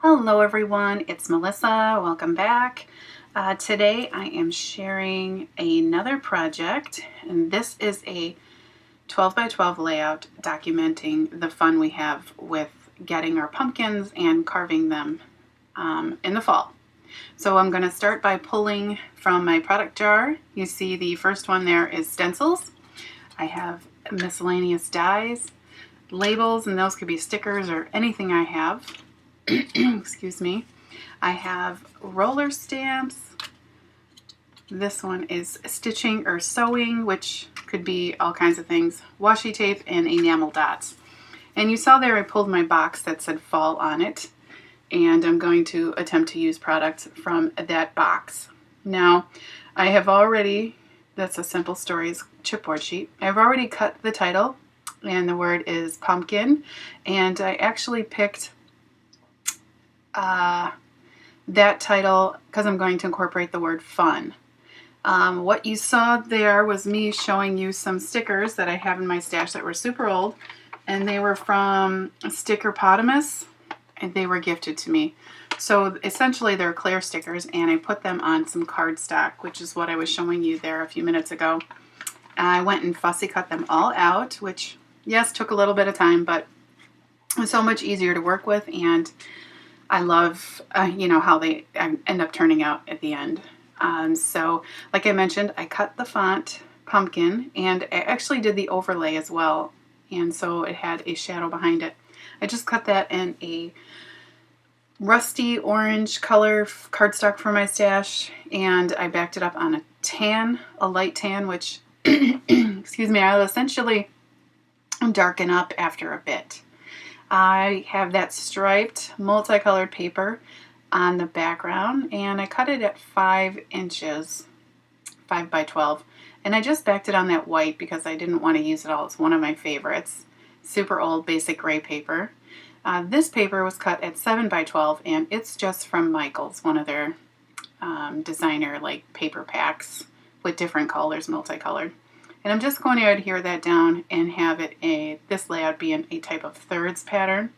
Hello everyone, it's Melissa. Welcome back. Today I am sharing another project, and this is a 12 by 12 layout documenting the fun we have with getting our pumpkins and carving them in the fall. So I'm going to start by pulling from my product jar. You see the first one there is stencils. I have miscellaneous dies, labels, and those could be stickers or anything I have. Excuse me. I have roller stamps. This one is stitching or sewing, which could be all kinds of things. Washi tape and enamel dots. And you saw there I pulled my box that said fall on it, and I'm going to attempt to use products from that box. Now, I have already, that's a simple stories chipboard sheet. I've already cut the title, and the word is pumpkin, and I actually picked that title because I'm going to incorporate the word fun. What you saw there was me showing you some stickers that I have in my stash that were super old, and they were from Stickerpotamus, and they were gifted to me. So essentially they're clear stickers, and I put them on some cardstock, which is what I was showing you there a few minutes ago. I went and fussy cut them all out, which yes, took a little bit of time, but it was so much easier to work with, and I love, how they end up turning out at the end. So, like I mentioned, I cut the font pumpkin, and I actually did the overlay as well, and so it had a shadow behind it. I just cut that in a rusty orange color cardstock for my stash, and I backed it up on a light tan, which, excuse me, I'll essentially darken up after a bit. I have that striped multicolored paper on the background, and I cut it at 5 inches, 5 by 12, and I just backed it on that white because I didn't want to use it all. It's one of my favorites. Super old basic gray paper. This paper was cut at 7 by 12, and it's just from Michaels, one of their designer paper packs with different colors, multicolored. And I'm just going to adhere that down and have it this layout be in a type of thirds pattern.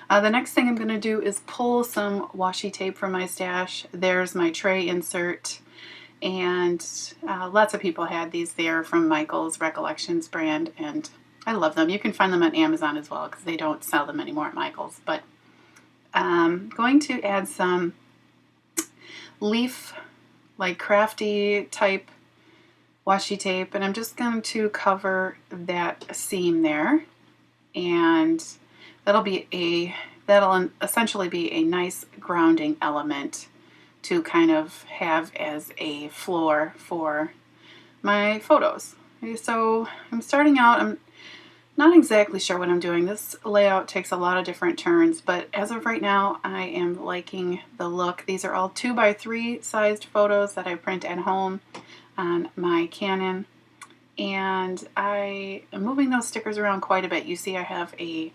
The next thing I'm going to do is pull some washi tape from my stash. There's my tray insert, and lots of people had these there from Michael's Recollections brand, and I love them. You can find them on Amazon as well because they don't sell them anymore at Michael's. But I'm going to add some leaf, crafty type washi tape, and I'm just going to cover that seam there, and that'll essentially be a nice grounding element to kind of have as a floor for my photos. Okay, so I'm starting out, I'm not exactly sure what I'm doing. This layout takes a lot of different turns, but as of right now, I am liking the look. These are all 2 by 3 sized photos that I print at home on my Canon, and I am moving those stickers around quite a bit. You see I have a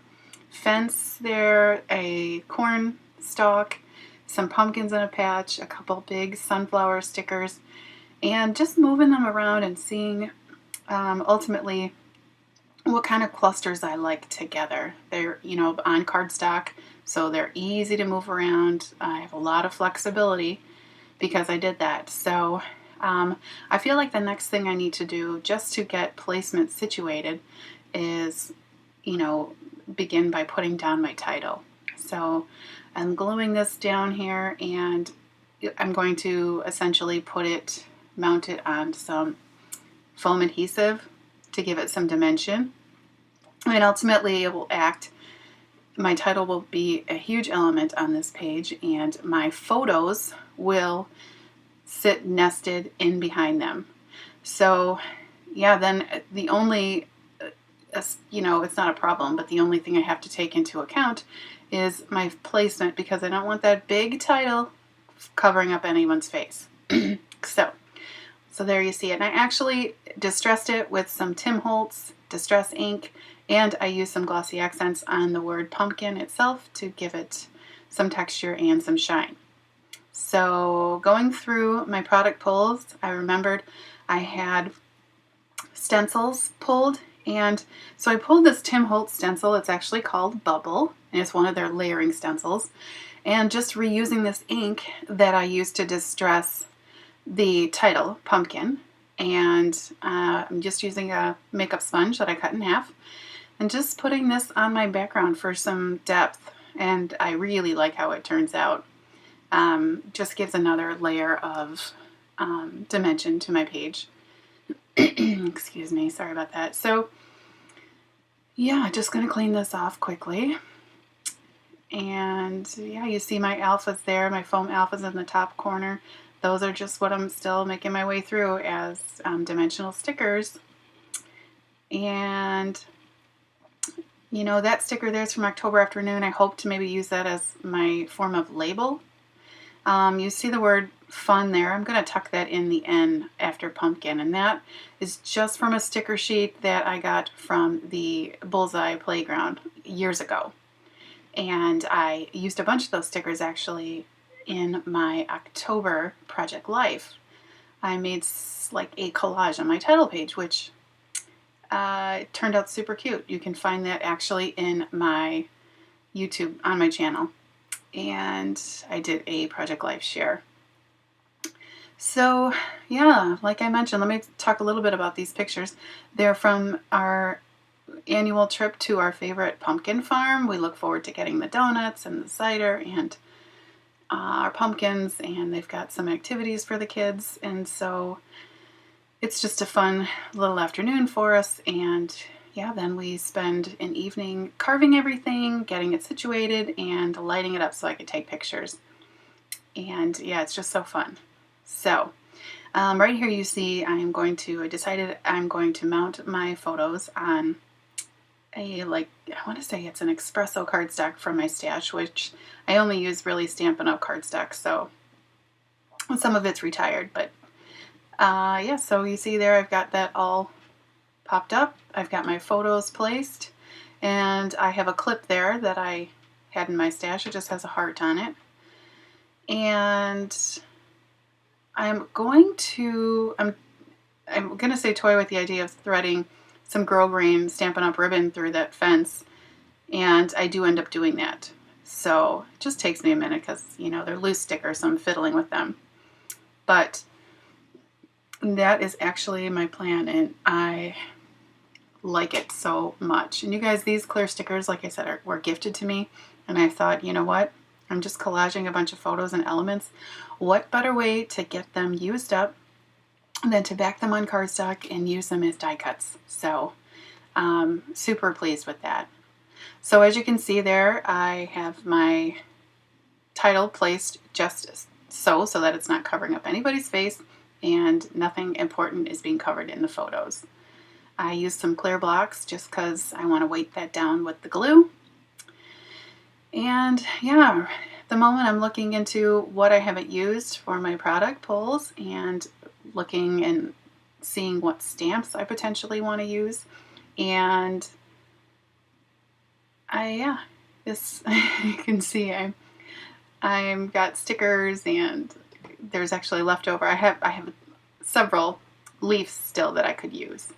fence there, a corn stalk, some pumpkins in a patch, a couple big sunflower stickers, and just moving them around and seeing ultimately what kind of clusters I like together. They're, on cardstock, so they're easy to move around. I have a lot of flexibility because I did that. So I feel like the next thing I need to do just to get placement situated is, begin by putting down my title. So I'm gluing this down here, and I'm going to essentially mount it on some foam adhesive to give it some dimension. And ultimately it will my title will be a huge element on this page, and my photos will sit nested in behind them. So yeah, then the only, it's not a problem, but the only thing I have to take into account is my placement, because I don't want that big title covering up anyone's face. So there you see it. And I actually distressed it with some Tim Holtz Distress ink, and I used some glossy accents on the word pumpkin itself to give it some texture and some shine. So going through my product pulls, I remembered I had stencils pulled, And so I pulled this Tim Holtz stencil. It's actually called Bubble, and it's one of their layering stencils. And just reusing this ink that I used to distress the title, Pumpkin. And I'm just using a makeup sponge that I cut in half. And just putting this on my background for some depth. And I really like how it turns out. Just gives another layer of dimension to my page. Excuse me, sorry about that. So yeah, just going to clean this off quickly. And yeah, you see my alphas there, my foam alphas in the top corner. Those are just what I'm still making my way through as dimensional stickers. And you know, that sticker there is from October Afternoon. I hope to maybe use that as my form of label. You see the word fun there. I'm going to tuck that in the N after pumpkin, and that is just from a sticker sheet that I got from the Bullseye Playground years ago. And I used a bunch of those stickers actually in my October Project Life. I made like a collage on my title page, which it turned out super cute. You can find that actually in my YouTube on my channel. And I did a Project Life share. So yeah, like I mentioned, let me talk a little bit about these pictures. They're from our annual trip to our favorite pumpkin farm. We look forward to getting the donuts and the cider and our pumpkins, and they've got some activities for the kids. And so it's just a fun little afternoon for us. And yeah, then we spend an evening carving everything, getting it situated, and lighting it up so I could take pictures. And yeah, it's just so fun. So right here you see I decided I'm going to mount my photos on I want to say it's an espresso cardstock from my stash, which I only use really Stampin' Up! Cardstock, so some of it's retired, but yeah, so you see there I've got that all popped up. I've got my photos placed, and I have a clip there that I had in my stash. It just has a heart on it. And I'm going to say toy with the idea of threading some Girl Green Stampin' Up! Ribbon through that fence, and I do end up doing that. So it just takes me a minute because, you know, they're loose stickers, so I'm fiddling with them. But that is actually my plan, and I like it so much. And you guys, these clear stickers, like I said, were gifted to me, and I thought, you know what? I'm just collaging a bunch of photos and elements. What better way to get them used up than to back them on cardstock and use them as die cuts? So super pleased with that. So as you can see there, I have my title placed just so that it's not covering up anybody's face and nothing important is being covered in the photos. I used some clear blocks just because I want to weight that down with the glue. And yeah, at the moment I'm looking into what I haven't used for my product pulls and looking and seeing what stamps I potentially want to use. And you can see I've got stickers, and there's actually leftover. I have several leaves still that I could use.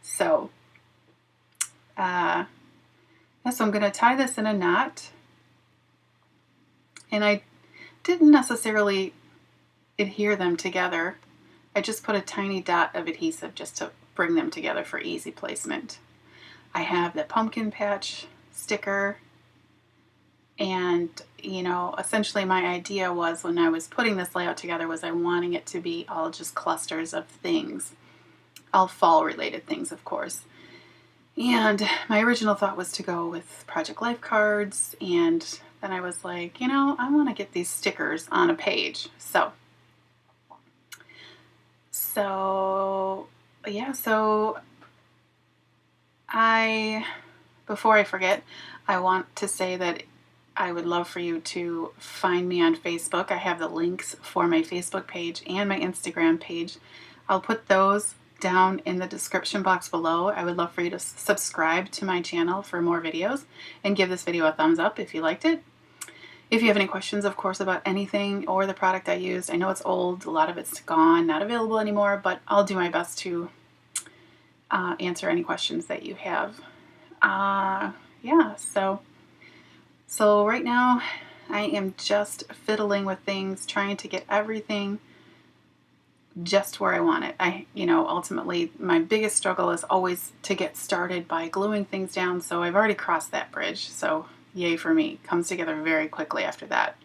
So so I'm going to tie this in a knot. And I didn't necessarily adhere them together. I just put a tiny dot of adhesive just to bring them together for easy placement. I have the pumpkin patch sticker, and you know, essentially my idea was, when I was putting this layout together, was I wanting it to be all just clusters of things, all fall related things, of course. And my original thought was to go with Project Life cards, and then I was like, you know, I want to get these stickers on a page. So yeah, so before I forget, I want to say that I would love for you to find me on Facebook. I have the links for my Facebook page and my Instagram page. I'll put those down in the description box below. I would love for you to subscribe to my channel for more videos, and give this video a thumbs up if you liked it. If you have any questions, of course, about anything or the product I used, I know it's old, a lot of it's gone, not available anymore, but I'll do my best to answer any questions that you have. Yeah, so right now I am just fiddling with things, trying to get everything just where I want it. Ultimately, my biggest struggle is always to get started by gluing things down, so I've already crossed that bridge, so yay for me. Comes together very quickly after that.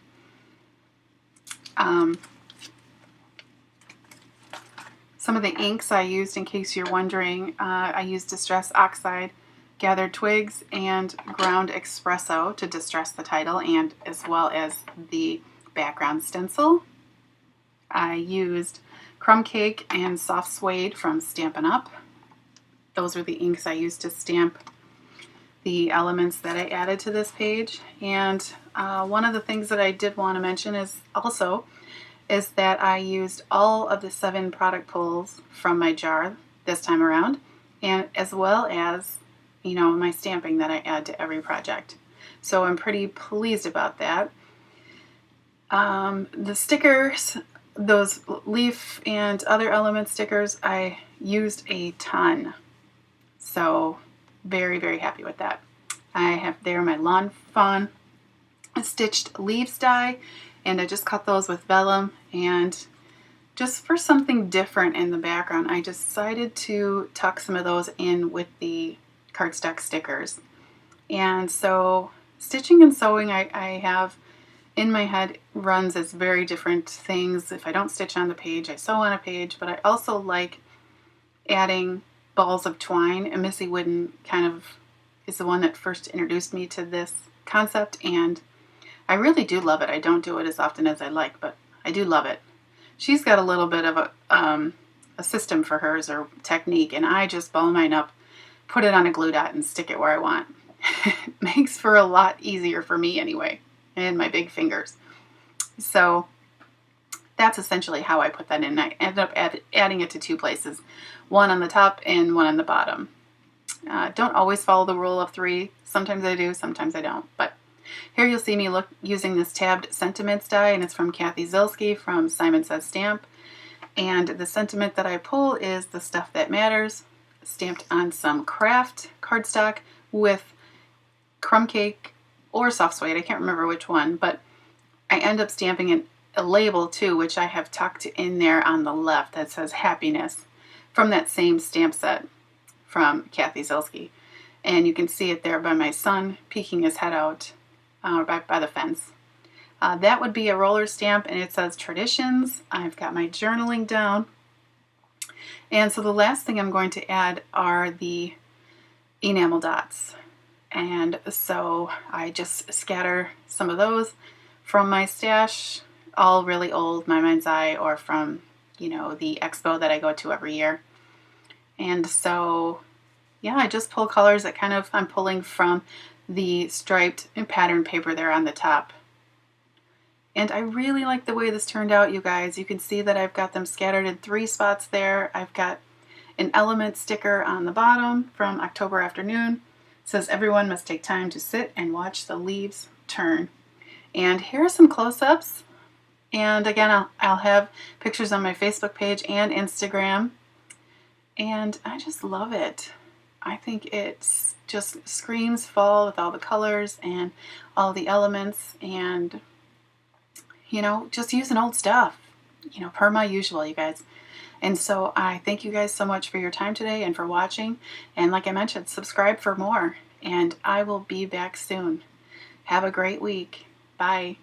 Some of the inks I used, in case you're wondering, I used Distress Oxide, Gathered Twigs, and Ground Espresso to distress the title, and as well as the background stencil. I used Crumb Cake and Soft Suede from Stampin' Up. Those are the inks I used to stamp the elements that I added to this page. And one of the things that I did want to mention is that I used all of the 7 product pulls from my jar this time around, and as well as, my stamping that I add to every project. So I'm pretty pleased about that. The stickers, those leaf and other element stickers, I used a ton. So very, very happy with that. I have there my Lawn Fawn stitched leaves die, and I just cut those with vellum, and just for something different in the background, I decided to tuck some of those in with the cardstock stickers. And so stitching and sewing, I have in my head runs as very different things. If I don't stitch on the page, I sew on a page, but I also like adding balls of twine. And Missy Wooden kind of is the one that first introduced me to this concept, and I really do love it. I don't do it as often as I like, but I do love it. She's got a little bit of a system for hers, or technique, and I just ball mine up, put it on a glue dot, and stick it where I want. It makes for a lot easier for me anyway, and my big fingers. So that's essentially how I put that in. I ended up adding it to 2 places, one on the top and one on the bottom. Don't always follow the rule of 3. Sometimes I do, sometimes I don't. But here you'll see me using this tabbed sentiments die, and it's from Kathy Zilski from Simon Says Stamp. And the sentiment that I pull is the stuff that matters, stamped on some craft cardstock with Crumb Cake or Soft Suede. I can't remember which one, but I end up stamping a label too, which I have tucked in there on the left, that says happiness, from that same stamp set from Kathy Zilski. And you can see it there by my son peeking his head out by the fence. That would be a roller stamp, and it says traditions. I've got my journaling down. And so the last thing I'm going to add are the enamel dots. And so I just scatter some of those from my stash, all really old, my mind's eye, or from, the expo that I go to every year. And so, yeah, I just pull colors that I'm pulling from the striped and pattern paper there on the top. And I really like the way this turned out, you guys. You can see that I've got them scattered in 3 spots there. I've got an element sticker on the bottom from October Afternoon. It says, everyone must take time to sit and watch the leaves turn. And here are some close-ups. And again, I'll have pictures on my Facebook page and Instagram. And I just love it. I think it's just screams fall with all the colors and all the elements, and just using old stuff, per my usual, you guys. And so I thank you guys so much for your time today and for watching. And like I mentioned, subscribe for more, and I will be back soon. Have a great week. Bye.